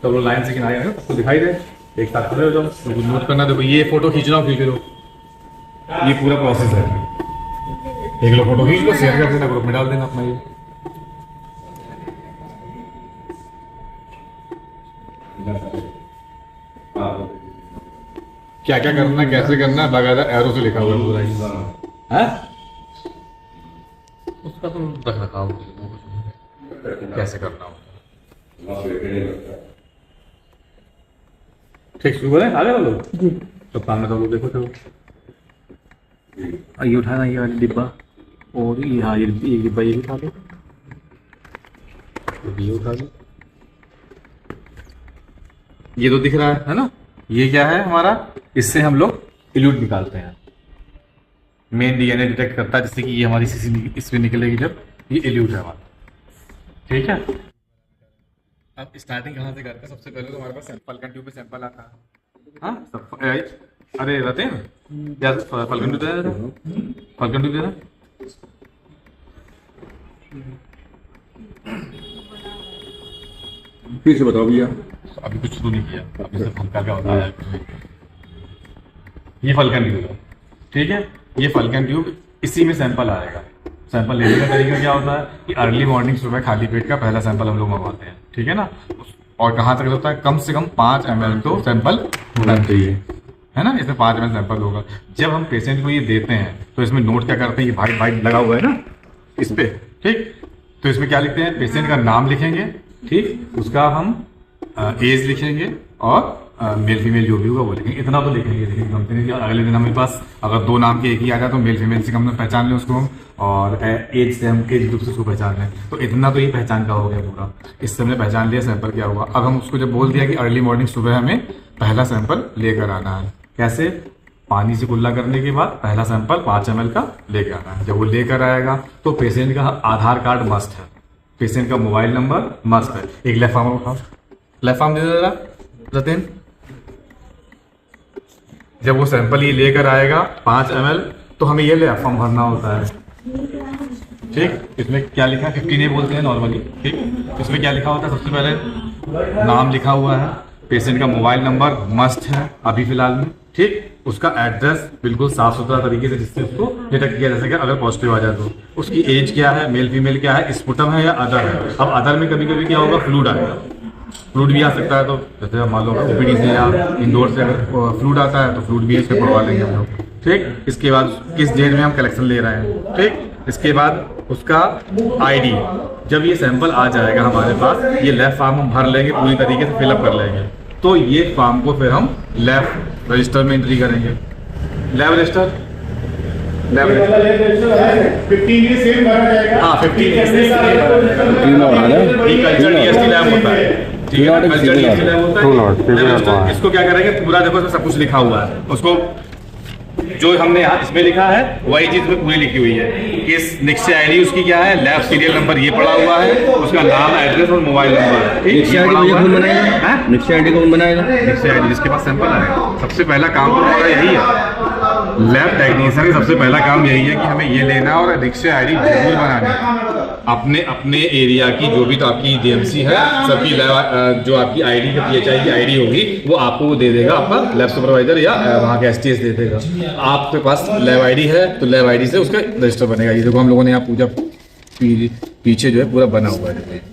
तो वो लाइन से किनारे आए आपको दिखाई दे, एक साथ खड़े हो जाओ, तो नोट करना। देखो ये फोटो खींचना हो खींच लो, ये पूरा प्रोसेस है। एक लो फोटो खींच लो, शेयर कर देना, ग्रुप में डाल देना अपना। ये क्या क्या करना है, कैसे करना है, बाकायदा एरो से लिखा हुआ है पूरा ही है। उसका तो रख रखा हो कैसे करना हो। ठीक शुरू करें, आ गए लोग जी। तो सामने तो लोग देखो, चलो ये उठाना, ये वाली डिब्बा, और ये हाँ ये डिब्बा ये भी उठा लो, ये उठा लो। ये तो दिख रहा है ना, ये क्या है हमारा, इससे हम लोग इल्यूट निकालते हैं। मेन डीएनए डिटेक्ट करता है, जैसे कि ये हमारी सीसी इसमें निकलेगी जब, ये इल्यूट है हमारा। ठीक है, अब स्टार्टिंग कहाँ से करते हैं? सबसे पहले तो हमारे पास फल्कन ट्यूब पे सैंपल आता है। हाँ अरे रतेन क्या फल्कन ट्यूब दे रहा, फल्कन ट्यूब दे रहा। फिर से बताओ भैया। अभी कुछ शुरू नहीं किया, अभी सिर्फ हल्का क्या होता है। ये फल्कन ट्यूब है, ठीक है। ये फल्कन ट्यूब, इसी में सैंपल आएगा। सैंपल लेने का तरीका क्या होता है कि अर्ली मॉर्निंग सुबह खाली पेट का पहला सैंपल हम लोग मंगवाते हैं, ठीक है ना। और कहाँ तक होता है, कम से कम 5 ml तो सैंपल होना चाहिए, है ना। इसमें 5 ml सैंपल होगा। जब हम पेशेंट को ये देते हैं तो इसमें नोट क्या करते हैं, ये वाइट लगा हुआ है ना इस पे, ठीक। तो इसमें क्या लिखते हैं, पेशेंट का नाम लिखेंगे, ठीक, उसका हम एज लिखेंगे, और मेल फीमेल जो भी होगा वो लिखेंगे। इतना तो लिखेंगे, लेकिन कंपनी अगले दिन हमारे पास अगर 2 नाम के एक ही आ जाए तो मेल फीमेल से हम पहचान लें उसको हम, और एज से हम एज ग्रुप से उसको पहचान लें। तो इतना तो ये पहचान का हो गया पूरा। इससे हमने पहचान लिया सैंपल क्या हुआ। अब हम उसको जब बोल दिया कि अर्ली मॉर्निंग सुबह हमें पहला सैंपल लेकर आना है, कैसे, पानी से कुल्ला करने के बाद पहला सैंपल 5 ml का लेकर आना है। जब वो लेकर आएगा तो पेशेंट का आधार कार्ड मस्ट है, पेशेंट का मोबाइल नंबर मस्ट है। एक लेफ्ट आर्म उठाओ, लेफ्ट आर्म दे दे रतेन। जब वो सैंपल ये लेकर आएगा 5 ml, तो हमें ये लेफ्ट आर्म भरना होता है, ठीक। इसमें क्या लिखा है, 15A बोलते हैं नॉर्मली, ठीक। इसमें क्या लिखा होता है, सबसे पहले नाम लिखा हुआ है, पेशेंट का मोबाइल नंबर मस्ट है अभी फिलहाल में, ठीक। उसका एड्रेस बिल्कुल साफ सुथरा तरीके से, जिससे उसको डिटेक्ट किया जा सके अगर पॉजिटिव आ जाए तो। उसकी एज क्या है, मेल फीमेल क्या है, स्पुटम है या अदर है। अब अदर में कभी कभी क्या होगा, फ्लूड आएगा, फ्लूड भी आ सकता है। तो जैसे मान लो ओपीडी से या इंडोर से अगर फ्लूड आता है तो फ्लूड भी इससे पढ़वा लेंगे हम लोग, ठीक। इसके बाद किस डेट में हम कलेक्शन ले रहे हैं, ठीक। इसके बाद उसका आईडी, जब ये सैंपल आ जाएगा हमारे पास, ये लैब फॉर्म हम भर लेंगे, पूरी तरीके से फिलअप कर लेंगे। तो ये फॉर्म को फिर हम लैब रजिस्टर में एंट्री करेंगे। लैब रजिस्टर, लैब $15 सेम भरा जाएगा। हाँ 15 से कल्चर डीएसटी लैब होता है, ठीक है। कल्चर डीएसटी लैब होता है। इसको क्या करेंगे, पूरा देखो इसमें सब कुछ लिखा हुआ है। उसको जो हमने यहाँ इसमें लिखा है वही चीज में पूरी लिखी हुई है। किस निक्से आईडी उसकी क्या है, लैब सीरियल नंबर ये पड़ा हुआ है, उसका नाम, एड्रेस और मोबाइल नंबर, ठीक। निक्से आईडी कौन बनाएगा, निक्से आईडी जिसके पास सैंपल आएगा। सबसे पहला काम तो हमारा यही है, लैब टेक्नीशियन का सबसे पहला काम यही है कि हमें ये लेना है और निक्से आईडी जरूर बनानी है। अपने अपने एरिया की जो भी तो आपकी डीएमसी है, सबकी लैब जो आपकी आईडी का पीएचआई की आईडी होगी वो आपको दे देगा आपका लैब सुपरवाइजर या वहाँ का एसटीएस दे देगा। आपके पास लैब आईडी है तो लैब आईडी से उसका रजिस्टर बनेगा। ये देखो हम लोगों ने यहाँ पूजा पीछे जो है पूरा बना हुआ है।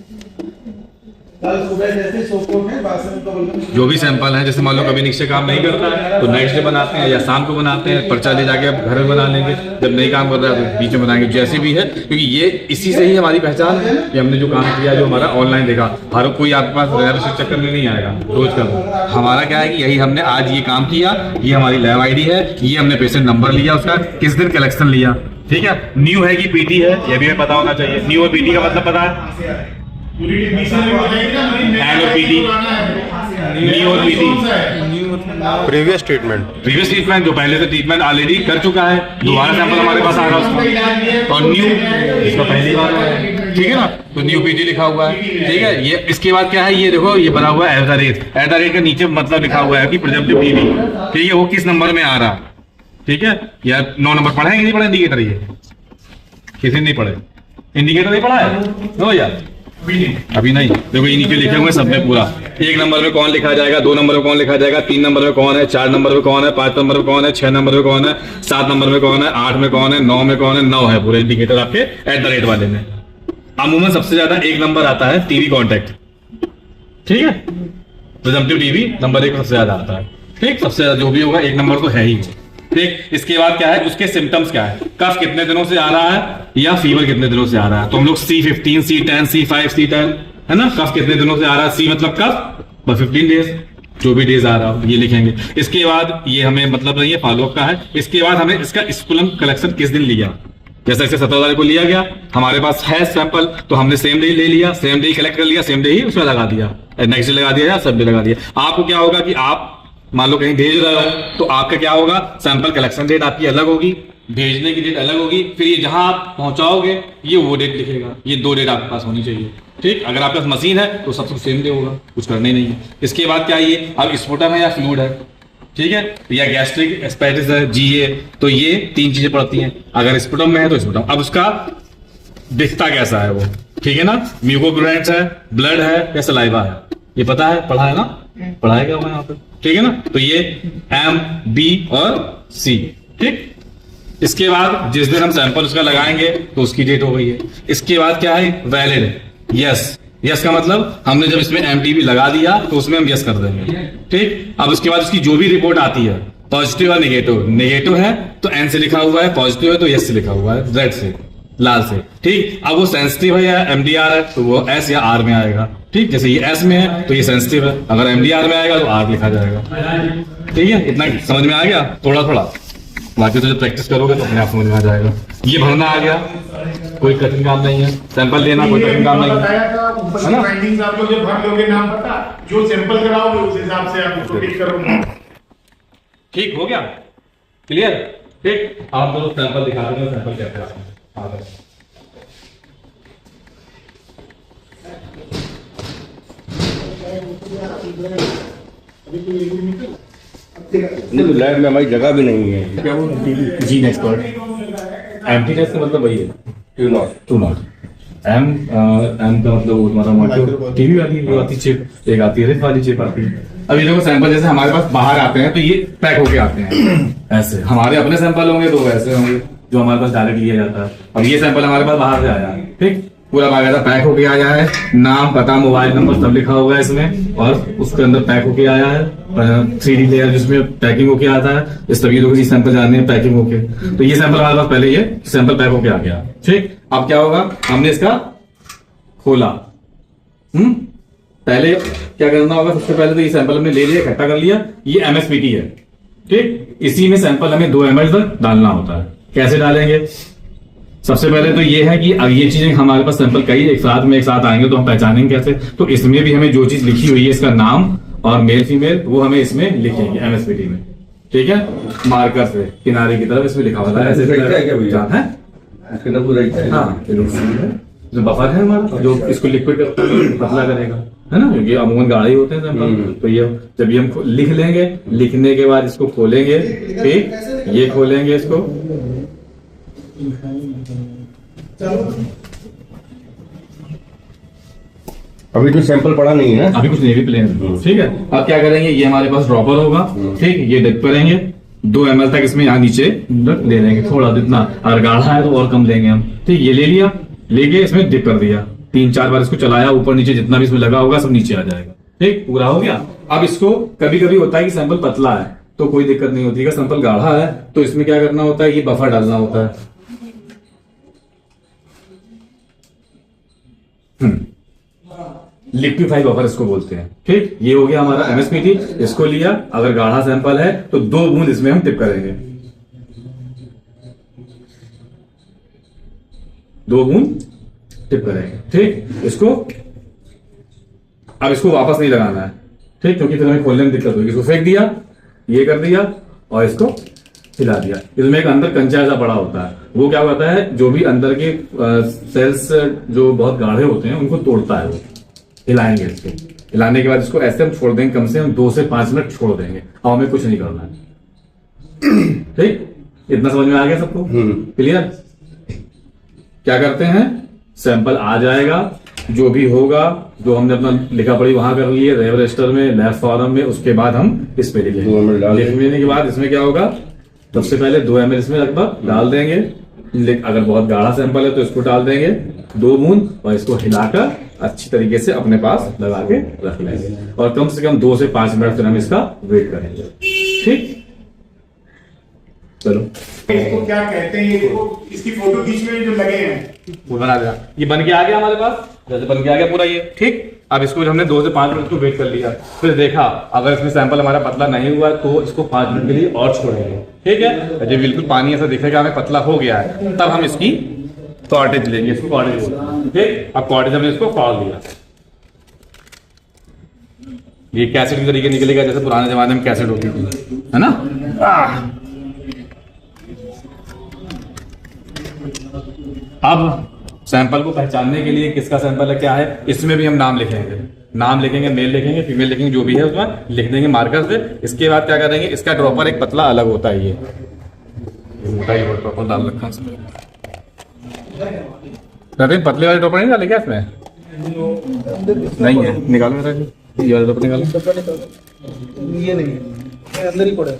जो भी सैंपल है, जैसे मान लो कभी निक्से काम नहीं करता है तो नेक्स्ट डे बनाते हैं या शाम को बनाते हैं, पर्चा ले जाके आप घर में बना लेंगे। जब नहीं काम कर रहा है तो बीच में बनाएंगे, जैसे भी है, क्योंकि ये इसी से ही हमारी पहचान है कि हमने जो काम किया, जो हमारा ऑनलाइन देखा। हर कोई आपके पास लैब चक्कर में नहीं आएगा रोज का। हमारा क्या है कि यही हमने आज ये काम किया, ये हमारी लैब आईडी है, ये हमने पेशेंट नंबर लिया, उसका किस दिन कलेक्शन लिया, ठीक है। न्यू है कि पीटी है ये भी हमें पता होना चाहिए। न्यू और पीटी का मतलब पता है, प्रीवियस ट्रीटमेंट जो पहले से ट्रीटमेंट ऑलरेडी कर चुका है, दोबारा सैंपल हमारे पास आ रहा है उसका। और न्यू इसका पहली बार है, ठीक है ना, तो न्यू पीटी लिखा हुआ है, ठीक है। ये इसके बाद क्या है, ये देखो ये बना हुआ है एट द रेट के नीचे मतलब लिखा हुआ है कि प्रेजेंटिव टीवी, ठीक है, वो किस नंबर में आ रहा, ठीक है। या 9 नंबर पढ़ा है कि नहीं पढ़ा इंडिकेटर, ये किसी ने नहीं पढ़े इंडिकेटर, नहीं पढ़ा है नो यार, अभी नहीं। देखो ये नीचे लिखे हुए सब में पूरा 1 नंबर में कौन लिखा जाएगा, 2 नंबर में कौन लिखा जाएगा, 3 नंबर में कौन है, 4 नंबर में कौन है, 5 नंबर में कौन है, 6 नंबर में कौन है, 7 नंबर में कौन है, 8 में कौन है, 9 में कौन है, 9 है पूरे इंडिकेटर आपके एट द रेट वाले में। अमूमन सबसे ज्यादा 1 नंबर आता है टीवी कॉन्टैक्ट, ठीक है, प्रिजम्पटिव टीवी नंबर 1 सबसे ज्यादा आता है, ठीक। सबसे ज्यादा जो भी होगा 1 नंबर तो है ही, ठीक। इसके बाद क्या है, उसके सिम्टम्स क्या है, कफ कितने दिनों से आ रहा है या फीवर कितने दिनों से आ रहा है, तो हम लोग C15 C10 C5 C10 है ना, कफ कितने दिनों से आ रहा है, C मतलब कफ बस 15 डेज, जो भी डेज आ रहा हो ये लिखेंगे। इसके बाद ये हमें मतलब नहीं है, फॉलोअप का है। इसके बाद हमें इसका स्पुलम कलेक्शन किस दिन लिया, जैसे इसे 17 तारीख को लिया गया, हमारे पास है सैंपल तो हमने सेम डे ले लिया, सेम डे कलेक्ट कर लिया, सेम डे ही उसमें लगा दिया, नेक्स्ट डे लगा दिया या सब डे लगा दिया। आपको क्या होगा कि आप मान लो कहीं भेज रहे हो तो आपका क्या होगा, सैंपल कलेक्शन डेट आपकी अलग होगी, भेजने की डेट अलग होगी, फिर ये जहां आप पहुंचाओगे ये वो डेट लिखेगा, ये 2 डेट आपके पास होनी चाहिए, ठीक। अगर आपके पास मशीन है तो सब कुछ सेम डे होगा, कुछ करना ही नहीं है। इसके बाद क्या ये अब स्पुटम है या फ्लूइड है, ठीक है, या गैस्ट्रिक एस्पाइटिस है GA, तो ये 3 चीजें पड़ती हैं। अगर स्पुटम में है तो स्पुटम, अब उसका दिखता कैसा है वो, ठीक है ना, म्यूकोग्लूटेन्स है, ब्लड है या सलाइवा है, ये पता है, पढ़ा है ना, पढ़ा है क्या हुआ यहाँ पे, ठीक है ना। तो ये M B और C, ठीक। इसके बाद जिस दिन हम सैंपल उसका लगाएंगे तो उसकी डेट हो गई है। इसके बाद क्या है, वैलिड है, यस का मतलब हमने जब इसमें MTB लगा दिया तो उसमें हम यस कर देंगे, ठीक। अब उसके बाद उसकी जो भी रिपोर्ट आती है, पॉजिटिव और नेगेटिव है तो N से लिखा हुआ है, पॉजिटिव है तो यस से लिखा हुआ है, रेड से, लाल से, ठीक। अब वो सेंसिटिव है या MDR है तो वो S या R में आएगा, ठीक। जैसे ये S में है तो ये सेंसिटिव है, अगर MDR में आएगा तो R लिखा जाएगा, ठीक है। इतना समझ में आ गया, थोड़ा थोड़ा, बाकी तो जब प्रैक्टिस करोगे तो अपने आप समझ में आ जाएगा। ये भरना आ गया, कोई कठिन काम नहीं है, सैंपल लेना कोई कठिन काम नहीं है, ऊपर की फाइंडिंग्स आप लोग जब भर लोगे नाम पता, जो सैंपल कराओगे उस हिसाब से आप उसको टिक करोगे। ठीक हो गया, क्लियर, ठीक। आप लोग सैंपल दिखा देंगे, सैंपल कैसे आ गए। नहीं तो लैब में हमारी जगह भी नहीं है। क्या वो जीन एक्सपर्ट एम्प्टी टेस्ट का मतलब वही है, टू नॉट एम का मतलब वो तुम्हारा टीवी वाली वो आती चिप, एक आती है रिथ वाली चिप आती है। अब ये देखो सैंपल जैसे हमारे पास बाहर आते हैं तो ये पैक होके आते हैं ऐसे, हमारे अपने सैंपल होंगे तो वैसे होंगे जो हमारे पास डायरेक्ट लिया जाता है। और ये सैंपल हमारे पास बाहर से आया है, ठीक, पूरा बाकायदा पैक होके आया है, नाम पता मोबाइल नंबर सब लिखा हुआ है इसमें, और उसके अंदर पैक होके आया है 3D लेयर जिसमें पैकिंग होके आता है। इस तरीके लोग सैंपल जाने हैं पैकिंग होके, तो ये सैंपल हमारे पास पहले ये सैंपल पैक होके आ गया, ठीक। अब क्या होगा, हमने इसका खोला, पहले क्या करना होगा, सबसे पहले तो ये सैंपल हमने ले लिया, इकट्ठा कर लिया, ये MSPT है, ठीक। इसी में सैंपल हमें 2 ml तक डालना होता है। कैसे डालेंगे, सबसे पहले तो ये है कि अब ये चीजें हमारे पास सैंपल कई एक साथ आएंगे तो हम पहचानेंगे कैसे, तो इसमें भी हमें जो चीज लिखी हुई है इसका नाम और मेल फीमेल वो हमें इसमें लिखेंगे MSPT में, ठीक है, मार्कर से किनारे की तरफ इसमें लिखा हुआ है ऐसे है, जो बफर है हमारा जो इसको लिक्विड पतला करेगा, है ना, क्योंकि अमूमन गाढ़े ही होते हैं सैंपल। तो ये जब ये हम लिख लेंगे, लिखने के बाद इसको खोलेंगे, ठीक, ये खोलेंगे इसको, अभी तो सैंपल पड़ा नहीं है, अभी कुछ नहीं भी प्लेन, ठीक है। अब क्या करेंगे, ये हमारे पास ड्रॉपर होगा, ठीक, ये डिप करेंगे, 2 ml तक इसमें यहाँ नीचे ले लेंगे, थोड़ा जितना, अगर गाढ़ा है तो और कम लेंगे हम, ठीक। ये ले लिया, लेके इसमें डिप कर दिया, 3-4 बार इसको चलाया, ऊपर नीचे जितना भी इसमें लगा होगा सब नीचे आ जाएगा, ठीक, पूरा हो गया। अब इसको कभी कभी होता है कि सैंपल पतला है तो कोई दिक्कत नहीं होती है, सैंपल गाढ़ा है तो इसमें क्या करना होता है, ये बफर डालना होता है, लिक्विफाई बफर इसको बोलते हैं, ठीक। ये हो गया हमारा MSPT, इसको लिया, अगर गाढ़ा सैंपल है तो 2 बूंद इसमें हम टिप करेंगे, 2 बूंद टिप करेंगे, ठीक। इसको अब इसको वापस नहीं लगाना है, ठीक, क्योंकि फिर हमें खोलने में दिक्कत होगी। इसको फेंक दिया, ये कर दिया और इसको हिला दिया, इसमें एक अंदर कंचा ऐसा पड़ा होता है, वो क्या होता है, जो भी अंदर के सेल्स जो बहुत गाढ़े होते हैं उनको तोड़ता है वो। हिलाएंगे इसको, हिलाने के बाद इसको ऐसे हम छोड़ देंगे, कम से कम 2 से 5 मिनट छोड़ देंगे और हमें कुछ नहीं करना है। ठीक, इतना समझ में आ गया सबको? क्लियर? क्या करते हैं, सैंपल आ जाएगा, जो भी होगा, जो हमने अपना लिखा पढ़ी वहां कर लिए रेव रजिस्टर में, लैब फॉर्म में, उसके बाद हम इस पे लिखेंगे। लिखने के बाद इसमें क्या होगा, सबसे पहले 2 ml इसमें लगभग डाल देंगे। अगर बहुत गाढ़ा सैंपल है तो इसको डाल देंगे 2 बूंद, और इसको हिलाकर अच्छी तरीके से अपने पास लगा के रख लेंगे, और कम से कम 2 से 5 मिनट फिर हम इसका वेट करेंगे। ठीक, चलो। इसको क्या कहते हैं, ये देखो इसकी फोटो खींच में जो लगे हैं वो बना दिया, ये बन के आ गया हमारे पास, जैसे बन के आ गया पूरा ये। ठीक, अब इसको हमने 2 से 5 मिनट को वेट कर लिया, फिर देखा अगर इसमें सैंपल हमारा पतला नहीं हुआ तो इसको 5 मिनट के लिए और छोड़ेंगे। ठीक है, जब बिल्कुल पानी ऐसा दिखेगा हमें पतला हो गया है, तब हम इसकी कॉर्टेज लेंगे, इसको कॉर्टेज बोलते हैं। ठीक, अब कॉर्टेज हमने इसको फाड़ दिया, ये कैसेट की तरीके निकलेगा जैसे पुराने जमाने में कैसेट होती थी, है ना। अब सैंपल को पहचानने के लिए किसका सैंपल है क्या है, इसमें भी हम नाम लिखेंगे, नाम लिखेंगे, मेल लिखेंगे, फीमेल लिखेंगे, जो भी है उसमें लिख देंगे मार्कर से। इसके बाद क्या करेंगे, इसका ड्रॉपर एक पतला अलग होता है, ये मोटा ही ड्रॉपर डाल रखा है इसमें। पतले वाले ड्रॉपर नहीं डाले क्या इसमें? नहीं है, निकालो मेरा ये वाला ड्रॉपर निकालो। ये नहीं है, अंदर ही पड़ा है,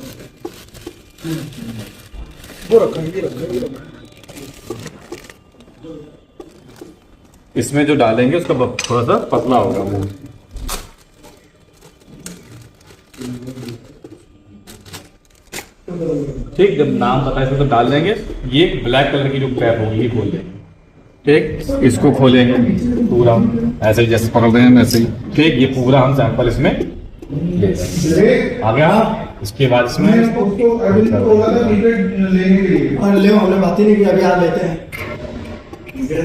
वो रखा है, ये रखा। इसमें जो डालेंगे उसका थोड़ा सा पतला होगा वो। ठीक, जब नाम पता है इसमें तो डाल देंगे। ये ब्लैक कलर की जो कैप होगी ये खोल देंगे। ठीक, इसको खोलेंगे पूरा ऐसे ही, जैसे पकड़ देंगे वैसे ही। ठीक, ये पूरा हम सैंपल इसमें ले जाएंगे। आ गया। इसके बाद इसमें हमने बात ही नहीं की, अभी आ लेते हैं। 3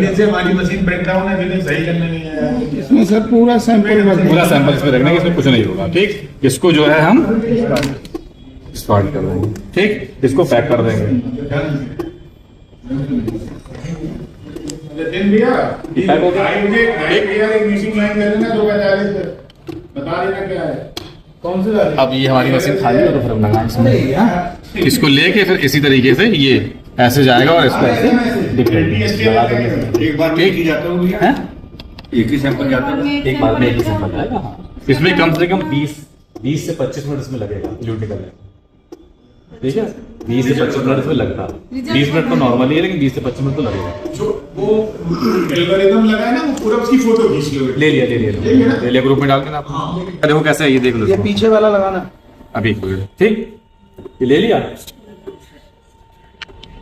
दिन से हमारी मशीन ब्रेक डाउन है, फिर सही करने नहीं आया। इसमें सर पूरा सैंपल इसमें रखना है, इसमें कुछ नहीं होगा। ठीक, इसको जो है हम स्टार्ट कर देंगे। ठीक, इसको पैक कर देंगे। भैया पैक हो गया। एक मिशिंग लाइन कर देना 2:40 बता देना क्या है, कौन से डाले। अब ये हमारी मशीन खाली है तो फिर हम लगाएं इसमें। इसको लेके फिर इसी तरीके से ये ऐसे जाएगा और इसको ऐसे लगा देंगे। एक बार में ही जाता हूँ भैया, एक ही सैंपल जाता है, एक बार में एक ही सैंपल जाएगा। इसमें कम से कम 20 से 25 मिनट इसमें लगेगा ड्यूटी करने। ठीक है, 20 से 25 मिनट इसमें लगता है। 20 मिनट तो नॉर्मली है, लेकिन 20 से 25 मिनट तो लगेगा। जो वो एल्गोरिथम लगा है ना, वो पूरा उसकी फोटो खींच लो। ले लिया ग्रुप में डाल के ना। देखो कैसे है, ये देख लो। ये पीछे वाला लगाना अभी ठीक, ये ले लिया।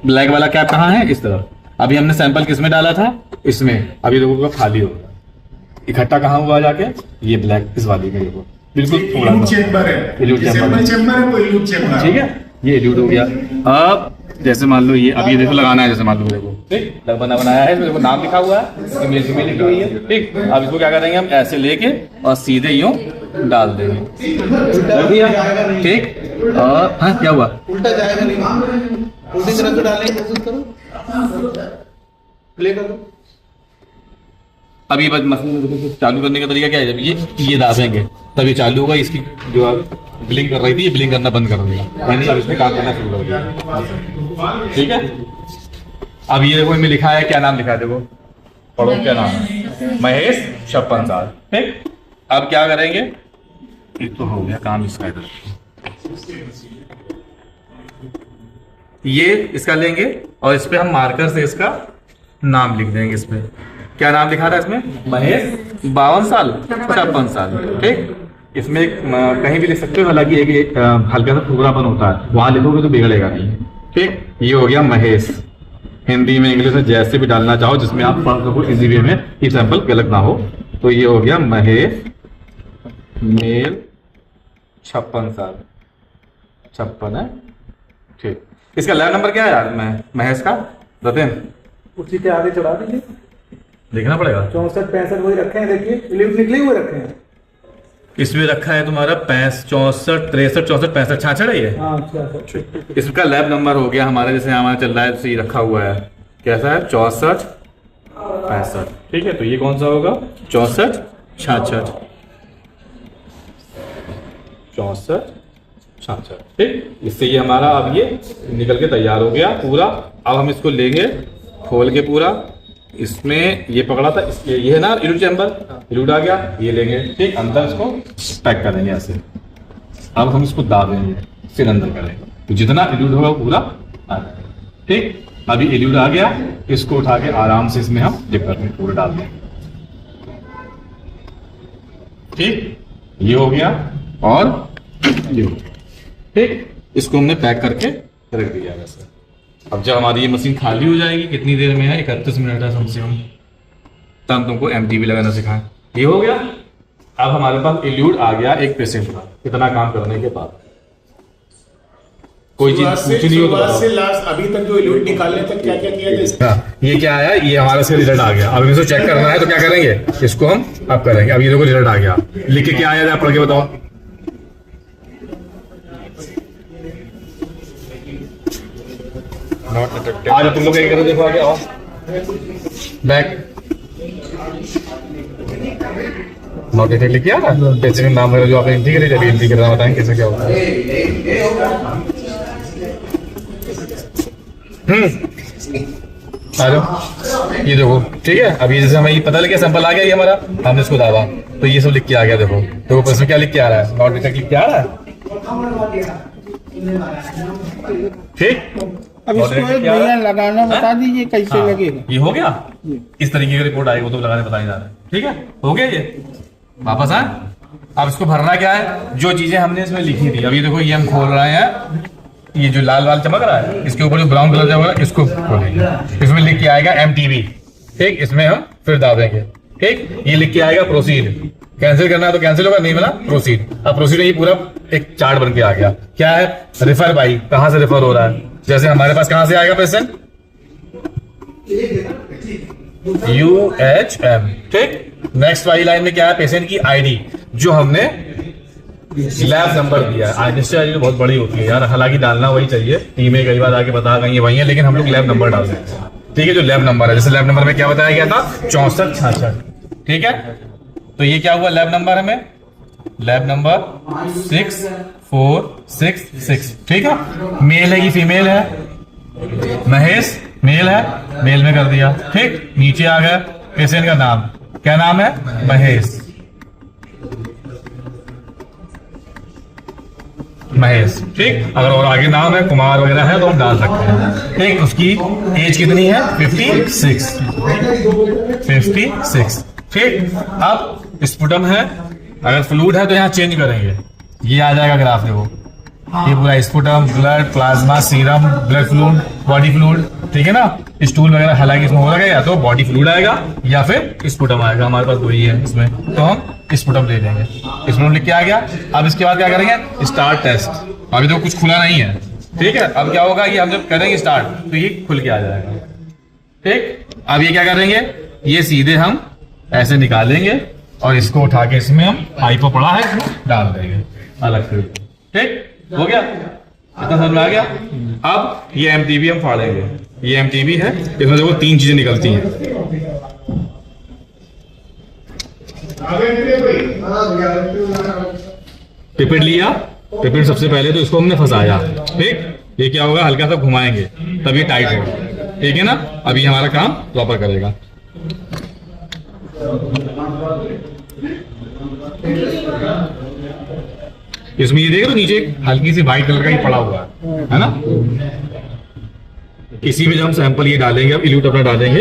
ब्लैक वाला कैप कहाँ है, इस तरफ। अभी हमने सैंपल किस में डाला था, इसमें। अभी देखो खाली होगा, इकट्ठा कहाँ हुआ जाके, ये ब्लैक इस वाली में देखो बिल्कुल थोड़ा चेम्बर है, इल्यूट चेम्बर है, कोई इल्यूट चेम्बर। ठीक है, ये इल्यूट हो गया। अब जैसे मान लो ये, अब ये देखो लगाना है, जैसे मान लो देखो ठीक बना बनाया है, इसमें देखो नाम लिखा हुआ है, फीमेल फीमेल लिखी हुई है। ठीक, अब इसको क्या करेंगे, हम ऐसे लेके और सीधे यूं डाल देंगे। ठीक, और हाँ क्या हुआ, उल्टा जाएगा नहीं, उल्टी तरफ से डालेंगे, कोशिश करो, प्ले कर दो। अब ये बस मशीन चालू करने का तरीका क्या है, जब ये दाबेंगे तब ये चालू होगा। इसकी जो ब्लिंक कर रही थी, ये ब्लिंक करना बंद कर देगा, यानी अब इसमें काम करना शुरू कर देगा। ठीक है, अब ये देखो इनमें लिखा है, क्या नाम लिखा है देखो, पढ़ो क्या नाम है, महेश 56 साल। ठीक, अब क्या करेंगे, एक तो हो गया काम इसका, इधर ये इसका लेंगे और इस पे हम मार्कर से इसका नाम लिख देंगे। इस पे क्या नाम लिखा था, इसमें महेश 52 साल 56 साल। ठीक, इसमें कहीं भी लिख सकते हो, हालांकि एक हल्का सा टुकड़ापन होता है, वहां लिखोगे तो बिगड़ेगा नहीं। ठीक, ये हो गया महेश। हिंदी में इंग्लिश में जैसे भी डालना चाहो, जिसमें आप पढ़ सको इजी वे में, कि सैंपल गलत ना हो। तो ये हो गया महेश, मेल 56 साल, 56 है। ठीक, इसका लैब नंबर क्या है यार, महेश का रतन, उसी के आगे चढ़ा दीजिए, देखना पड़ेगा। 64 65 वही रखे हैं, देखिए इल्यूट निकले हुए रखे हैं। इसमें रखा है तुम्हारा 64 63 64 65 66 है ये। हाँ अच्छा। इसका लैब नंबर हो गया हमारा, जैसे हमारा चल रहा है जैसे ये रखा हुआ है, कैसा है 64 65। ठीक है, तो ये कौन सा होगा 64 66 64 66। ठीक, इससे ये हमारा अब ये निकल के तैयार हो गया पूरा। अब हम इसको लेंगे खोल के पूरा, इसमें ये पकड़ा था ये है ना इल्यूट चैम्बर, इल्यूट आ गया, ये लेंगे। ठीक, अंदर इसको पैक करेंगे ऐसे। अब हम इसको दाबेंगे, फिर अंदर करेंगे, तो जितना इल्यूट होगा वो पूरा आ जाएगा। ठीक, अभी इल्यूट आ गया, इसको उठा के आराम से इसमें हम डिप करके पूरा डाल देंगे। ठीक, ये हो गया और ये हो गया। ठीक, इसको हमने पैक करके रख दिया वैसे। अब जब हमारी ये मशीन खाली हो जाएगी, कितनी देर में है 31 मिनट है कम से कम, तब हम तुमको MTB लगाना सिखाएं। ये हो गया। अब हमारे पास इल्यूट आ गया एक पेशेंट का, इतना काम करने के बाद कोई चीज पूछनी हो तो शुरुआत से बताओ। लास्ट अभी तक जो इल्यूट निकालने तक क्या क्या किया जाए। हाँ, ये क्या आया, ये हमारा इसका रिजल्ट आ गया। अब इसको चेक करना है तो क्या करेंगे, इसको हम अब करेंगे। अब ये देखो रिजल्ट आ गया, लिख के क्या आया था पढ़ के बताओ। आज तुम लोग क्या देखो, आगे आओ बैक नॉट डिटेक्ट लिख किया ना, पेशेंट नाम वगैरह जो आपने एंट्री करी, जब एंट्री करना बताएंगे कैसे क्या होता है। आ जाओ, ये देखो ठीक है। अभी जैसे हमें ये पता लग गया सैंपल आ गया ये हमारा, हमने इसको दाबा तो ये सब लिख के आ गया। देखो तो ऊपर से क्या लिख के आ रहा है, नॉट डिटेक्ट लिख के आ रहा है। ठीक, अब इसको एक भैया लगाना बता दीजिए कैसे हाँ, लगेगा। ये हो गया। इस तरीके की रिपोर्ट आएगी, वो तो लगाने बताई जा रहा है। ठीक है, हो गया ये। वापस आए, अब इसको भरना क्या है, जो चीजें हमने इसमें लिखी थी। अभी देखो ये हम खोल रहे हैं, ये जो लाल लाल चमक रहा है इसके ऊपर जो ब्राउन कलर चमक रहा है इसको खोलेंगे, इसमें लिख के आएगा MTB। ठीक, इसमें हम फिर दाबेंगे। ठीक, ये लिख के आएगा प्रोसीड, कैंसिल करना है तो कैंसिल होगा, नहीं मिला प्रोसीड। अब प्रोसीड में ये पूरा एक चार्ट बन के आ गया। क्या है, रेफर बाई, कहां से रेफर हो रहा है। जैसे हमारे पास कहां से आएगा पेशेंट, UHM। ठीक, नेक्स्ट वाली लाइन में क्या है, पेशेंट की ID जो हमने लैब नंबर दिया है। आइडेंटिटी ID बहुत बड़ी होती है यार, हालांकि डालना वही चाहिए, टीम में कई बार आके बता गई है वही है, लेकिन हम लोग लैब नंबर डाल देते हैं। ठीक है, जो लैब नंबर है, जैसे लैब नंबर में क्या बताया गया था 64 66। ठीक है, तो ये क्या हुआ लैब नंबर हमें, लैब नंबर 6466। ठीक है, मेल है कि फीमेल है, महेश मेल है, मेल में कर दिया। ठीक, नीचे आ गया पेशेंट का नाम, क्या नाम है, महेश। महेश। ठीक, अगर और आगे नाम है कुमार वगैरह है तो हम डाल सकते हैं। ठीक, उसकी एज कितनी है 56। ठीक, अब स्पुटम है, अगर फ्लूइड है तो यहाँ चेंज करेंगे, ये आ जाएगा ग्राफ देखो, ये पूरा sputum, blood, plasma, serum, blood fluid, body fluid. ठीक है ना, स्टूल वगैरह हालांकि इसमें हो रहा है, या तो बॉडी फ्लूइड आएगा या फिर स्पुटम आएगा, हमारे पास वही है इसमें, तो हम स्पुटम ले लेंगे। स्पुटम लिख के आ गया। अब इसके बाद क्या करेंगे, स्टार्ट टेस्ट। अभी तो कुछ खुला नहीं है। ठीक है, अब क्या होगा कि हम जब करेंगे स्टार्ट तो ये खुल के आ जाएगा। ठीक, अब ये क्या करेंगे, ये सीधे हम ऐसे निकालेंगे और इसको उठा के इसमें हम हाइपो पड़ा है इसमें डाल देंगे अलग से। ठीक, हो गया, इतना समझ में आ गया। अब ये MTB हम फाड़ेंगे, ये MTB है, इसमें देखो 3 चीजें निकलती हैं। पिपेट लिया, पिपेट सबसे पहले तो इसको हमने फंसाया। ठीक, ये क्या होगा, हल्का सा घुमाएंगे तब ये टाइट होगा। ठीक है ना, अभी हमारा काम प्रॉपर करेगा। इसमें ये देख लो नीचे एक हल्की सी व्हाइट कलर का ही पड़ा हुआ है ना। इसी में जब हम सैंपल ये डालेंगे, अब इल्यूट अपना डालेंगे,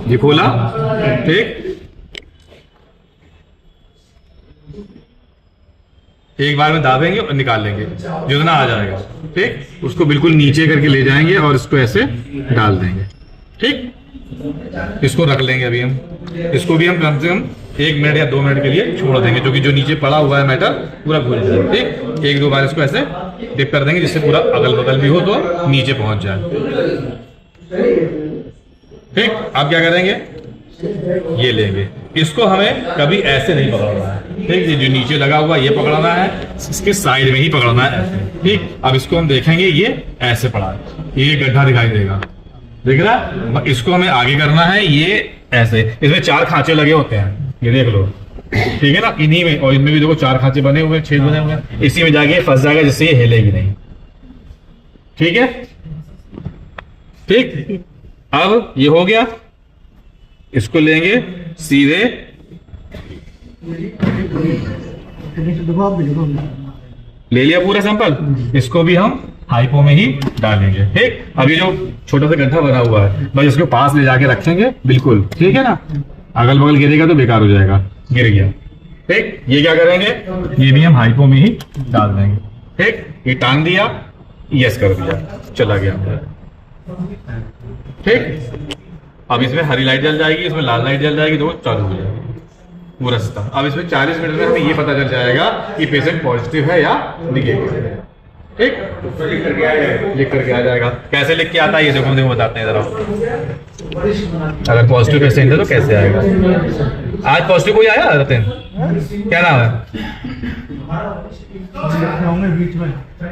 ये खोला। ठीक, एक बार में दाबेंगे और निकाल लेंगे, जितना आ जाएगा। ठीक, उसको बिल्कुल नीचे करके ले जाएंगे और इसको ऐसे डाल देंगे। ठीक, इसको रख लेंगे। अभी हम इसको भी हम कम से कम 1 मिनट या 2 मिनट के लिए छोड़ देंगे, क्योंकि जो नीचे पड़ा हुआ है मैटर पूरा घुल जाए। ठीक, 1-2 बार इसको ऐसे डिप कर देंगे, जिससे पूरा अगल बगल भी हो तो नीचे पहुंच जाए। ठीक, अब क्या करेंगे, ये लेंगे, इसको हमें कभी ऐसे नहीं पकड़ना है, ठीक। ये जो नीचे लगा हुआ ये पकड़ना है, इसके साइड में ही पकड़ना है ऐसे, ठीक। अब इसको हम देखेंगे, ये ऐसे पड़ा है, ये गड्ढा दिखाई देगा, दिख रहा है। इसको हमें आगे करना है, ये ऐसे, इसमें 4 खांचे लगे होते हैं, ये देख लो, ठीक है ना। इन्हीं में और इनमें भी देखो 4 खांचे बने हुए, छेद बने हुए, इसी में जाके फंस जाएगा, जिससे ये हिलेगी नहीं, ठीक है, ठीक। अब ये हो गया, इसको लेंगे सीधे, ले लिया पूरा सैंपल, इसको भी हम हाइपो में ही डालेंगे, ठीक। अभी जो छोटा सा गड्ढा बना हुआ है, बस इसको पास ले जाके रखेंगे, बिल्कुल, ठीक है ना। अगल बगल गिरेगा तो बेकार हो जाएगा, गिर गया, ठीक। ये क्या करेंगे, ये भी हम हाइपो में ही डाल देंगे, ठीक। ये टांग दिया, यस कर दिया, चला गया, ठीक। अब इसमें हरी लाइट जल जाएगी, इसमें लाल लाइट जल जाएगी, तो चालू हो जाएगा पूरा सिस्टम। अब इसमें 40 मिनट में हमें ये पता चल जाएगा कि पेशेंट पॉजिटिव है या निगेटिव है, ठीक। लिख करके आ जाएगा। कैसे लिख के आता है ये देखो बताते हैं जरा। अगर पॉजिटिव पेशेंट है तो कैसे आएगा। आज पॉजिटिव कोई आया रतन, क्या नाम है,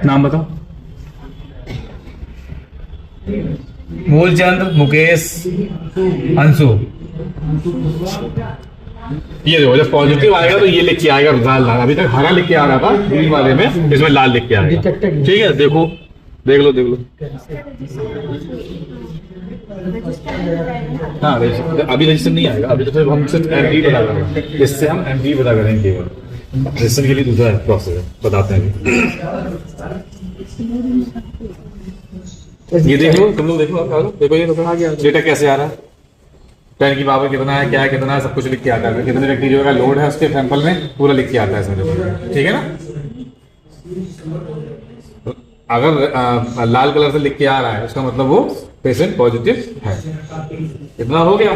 नाम बताओ। मूलचंद, मुकेश, अंशु। ये देखो जब पॉजिटिव आएगा तो ये लिख के आएगा लाल लाल, अभी तक हरा लिख के आ रहा था ग्रीन वाले में, इसमें लाल लिख के आएगा, ठीक है। देखो देख लो देख लो, हाँ अभी रजिस्टर नहीं आएगा, अभी तो सिर्फ हम सिर्फ एमडी पता करेंगे, इससे हम एमडी पता करेंगे केवल, रजिस्टर के लिए दूसरा प्रोसेस है, बताते हैं। ये देख लो तुम लोग, देखो देखो ये आ गया डेटा कैसे आ रहा है, 10 की पावर कितना है, क्या है, कितना है, सब कुछ लिख के आता है, कितने बैक्टीरिया का लोड है उसके सैंपल में पूरा लिख के आता है इसमें, ठीक है ना। अगर लाल कलर से लिख के आ रहा है उसका मतलब वो पेशेंट पॉजिटिव है। इतना हो गया।